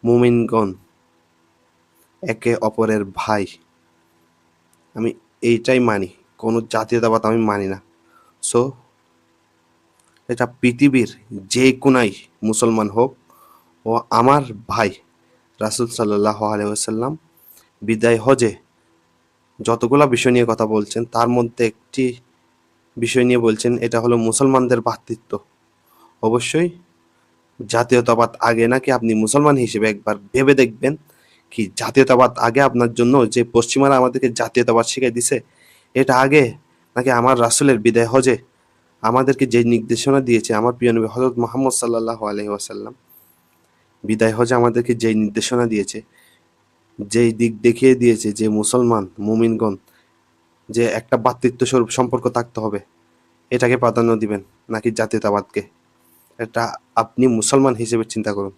মুমিনগণ একে অপরের ভাই, আমি এইটাই মানি, কোনো জাতীয়তাবাদ আমি মানি না। সো এটা পৃথিবীর যে কোনায় মুসলমান হোক, ও আমার ভাই। রাসূল সাল্লাল্লাহু আলাইহি ওয়াসাল্লাম বিদায় হজে যতগুলা বিষয় নিয়ে কথা বলছেন তার মধ্যে একটি বিষয় নিয়ে বলছেন, এটা হলো মুসলমানদের ভ্রাতৃত্ব। অবশ্যই জাতীয়তাবাদ আগে নাকি আপনি মুসলমান হিসেবে একবার ভেবে দেখবেন কি জাতীয়তাবাদ আগে আপনার জন্য, যে পশ্চিমারা আমাদেরকে জাতীয়তাবাদ শিখাই দিছে এটা আগে, নাকি আমার রাসূলের বিদায় হজে আমাদেরকে যে নির্দেশনা দিয়েছে আমার প্রিয় নবী হযরত মুহাম্মদ সাল্লাল্লাহু আলাইহি ওয়াসাল্লাম বিদায় হজে আমাদেরকে যেই নির্দেশনা দিয়েছে, যেই দিক দেখিয়ে দিয়েছে যে মুসলমান মুমিনগণ যে একটা ভ্রাতৃত্ব স্বরূপ সম্পর্ক থাকতে হবে, এটাকে প্রাধান্য দিবেন নাকি জাতীয়তাবাদকে? এটা আপনি মুসলমান হিসেবে চিন্তা করুন।